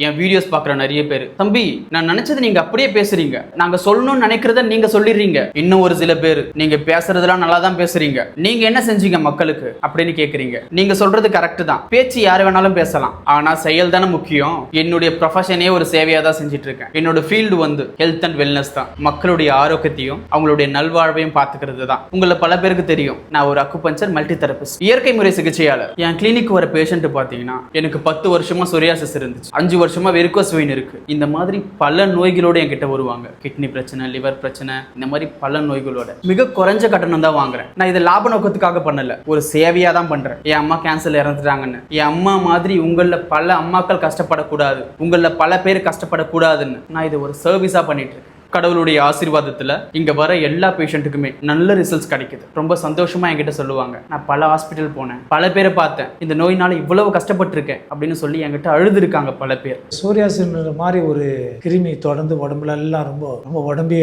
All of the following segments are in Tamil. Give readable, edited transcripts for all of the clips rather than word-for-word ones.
என் வீடியோஸ் பார்க்குற நிறைய பேர், தம்பி நான் நினைச்சது நீங்க அப்படியே பேசுறீங்க, நாங்க சொல்லணும்னு நினைக்கிறத நீங்க சொல்லிடுறீங்க. இன்னும் ஒரு சில பேர், நீங்க பேசுறதெல்லாம் நல்லா தான் பேசுறீங்க, நீங்க என்ன செஞ்சீங்க மக்களுக்கு அப்படின்னு கேக்குறீங்க. நீங்க சொல்றது கரெக்ட் தான், பேச்சு யாரு வேணாலும் பேசலாம், ஆனா செயல் தானே முக்கியம். என்னுடைய ப்ரொஃபஷனே ஒரு சேவையா தான் செஞ்சுட்டு இருக்கேன். என்னோட ஃபீல்டு வந்து ஹெல்த் அண்ட் வெல்னஸ் தான். மக்களுடைய ஆரோக்கியத்தையும் அவங்களுடைய நல்வாழ்வையும் பார்த்துக்கிறது தான். உங்களை பல பேருக்கு தெரியும், நான் ஒரு அக்குபஞ்சர் மல்டி தெரபிஸ்ட், இயற்கை முறை சிகிச்சையாளர். என் கிளினிக் வர பேஷண்ட் பார்த்தீங்கன்னா எனக்கு 10 வருஷமா சொரியாசிஸ் இருந்துச்சு, 5 வருஷமா வெரிகோஸ் வெயின் இருக்கு. இந்த மாதிரி பல நோய்களோடு என்கிட்ட வருவாங்க. கிட்னி பிரச்சனை, லிவர் பிரச்சனை, இந்த மாதிரி பல நோய்களோட மிக குறைஞ்ச கட்டணம் தான் வாங்குறேன். நான் இதை லாப நோக்கத்துக்காக பண்ணல, ஒரு சேவையா தான் பண்றேன். என் அம்மா கேன்சர்ல இறந்துட்டாங்கன்னு, என் அம்மா மாதிரி உங்கள பல அம்மாக்கள் கஷ்டப்படக்கூடாது, உங்கள பல பேர் கஷ்டப்படக்கூடாதுன்னு நான் இதை ஒரு சர்வீஸா பண்ணிட்டு இருக்கேன். கடவுளுடைய ஆசீர்வாதத்தில் இங்கே வர எல்லா பேஷண்ட்டுக்குமே நல்ல ரிசல்ட்ஸ் கிடைக்குது. ரொம்ப சந்தோஷமாக என்கிட்ட சொல்லுவாங்க, நான் பல ஹாஸ்பிட்டல் போனேன், பல பேரை பார்த்தேன், இந்த நோயினால இவ்வளவு கஷ்டப்பட்டிருக்கேன் அப்படின்னு சொல்லி என்கிட்ட அழுதுருக்காங்க பல பேர். சோரியாசிஸ் மாதிரி ஒரு கிருமி தொடர்ந்து உடம்புல எல்லாம் ரொம்ப உடம்பே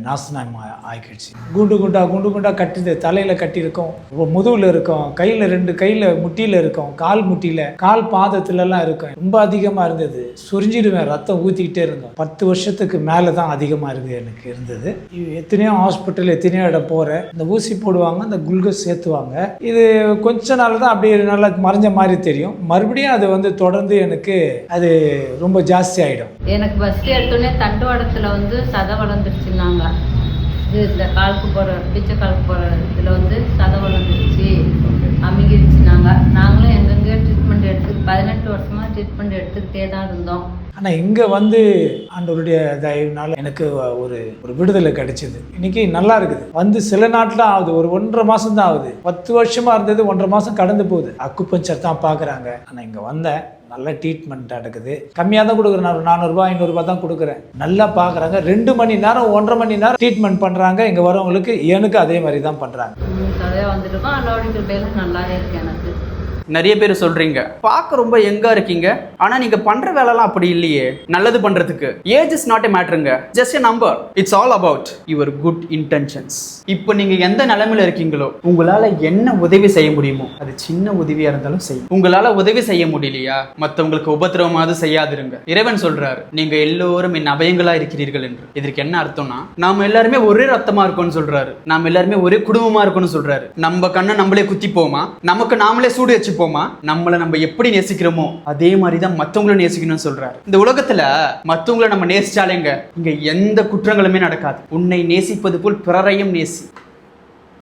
நாசனம் ஆகிடுச்சு. குண்டு குண்டா கட்டுது, தலையில் கட்டியிருக்கோம், முதுகில் இருக்கும், கையில் 2 கையில் முட்டியில் இருக்கும், கால் முட்டியில், கால் பாதத்துலலாம் இருக்கும். ரொம்ப அதிகமாக இருந்தது, சுரிஞ்சிடுவேன், ரத்தம் ஊற்றிக்கிட்டே இருந்தோம். 10 வருஷத்துக்கு மேலே தான் அதிகமாக எனக்கு இருந்தது. எத்தனையோ ஹாஸ்பிட்டல், எத்தனையோ இடம் போகிறேன், இந்த ஊசி போடுவாங்க, இந்த குளுக்கோஸ் சேர்த்துவாங்க. இது கொஞ்ச நாள் தான் அப்படியே நல்லா மறைஞ்ச மாதிரி தெரியும். மறுபடியும் அது வந்து தொடர்ந்து எனக்கு அது ரொம்ப ஜாஸ்தி ஆகிடும். எனக்கு ஃபஸ்ட்டு எடுத்தோடனே தண்டுவாடத்தில் வந்து சதை வளர்ந்துருச்சுன்னாங்க. இது இந்த காலுக்கு போகிற பிச்சை காலுக்கு போகிற இதில் வந்து சதை வளர்ந்துருச்சு, அமுகிடுச்சுனாங்க. நாங்களும் எங்கெங்கேயோ ட்ரீட்மெண்ட் 18 வருஷமாக ட்ரீட்மெண்ட் எடுத்துக்கிட்டே தான் இருந்தோம். ஆனால் இங்கே வந்து ஆண்டவருடைய தயவுனால எனக்கு ஒரு விடுதலை கிடைச்சிது. இன்னைக்கு நல்லா இருக்குது. வந்து சில நாட்டில் ஆகுது, ஒரு 1.5 மாதம் தான் ஆகுது. 10 வருஷமாக இருந்தது, 1.5 மாதம் கடந்து போகுது. அக்குபஞ்சர் தான் பார்க்குறாங்க. ஆனால் இங்கே வந்தேன், நல்ல ட்ரீட்மெண்ட் நடக்குது. கம்மியாக தான் கொடுக்குறேன், நான் ஒரு 400 ரூபாய் 500 ரூபாய் தான் கொடுக்குறேன். நல்லா பார்க்குறாங்க. 2 மணி நேரம் 1.5 மணி நேரம் ட்ரீட்மெண்ட் பண்ணுறாங்க. இங்கே வரவங்களுக்கு எனக்கு அதே மாதிரி தான் பண்ணுறாங்க. கதையாக வந்துருக்கோம், அதோட பேரும் நல்லாவே இருக்கு. எனக்கு நிறைய பேர் சொல்றீங்க, பார்க்க ரொம்ப யங்கா இருக்கீங்க, ஆனா நீங்க பண்ற வேலைலாம் அப்படி இல்லையே. நல்லது பண்றதுக்கு ஏஜ் இஸ் நாட் எ மேட்டருங்க, just a number. It's all about your good intentions. இப்போ நீங்க எந்த நிலைமையில இருக்கீங்களோ, உங்களால என்ன உதவி செய்ய முடியுமோ, அது சின்ன உதவியா இருந்தாலும் செய்யும். உங்களால உதவி செய்ய முடியலையா, மற்றவங்களுக்கு உபத்திரவமாவது செய்யாதிருங்க. இறைவன் சொல்றாரு, நீங்க எல்லோரும் என் அபயங்களா இருக்கிறீர்கள் என்று. இதற்கு என்ன அர்த்தம்னா, நாம எல்லாருமே ஒரே ரத்தமா இருக்கோம்னு சொல்றாரு, நாம எல்லாருமே ஒரே குடும்பமா இருக்கோம்னு சொல்றாரு. நம்ம கண்ணை நம்மளே குத்திப்போமா, நமக்கு நாமளே சூடு வச்சு போமா, நம்மளை நம்ம எப்படி நேசிக்கிறோமோ அதே மாதிரி தான் மற்றவங்களும் நேசிக்கணும்னு சொல்றாரு. இந்த உலகத்துல மற்றவங்களை நம்ம நேசிச்சாலேங்க இங்க எந்த குற்றங்களுமே நடக்காது. உன்னை நேசிப்பது போல் பிறரையும் நேசி.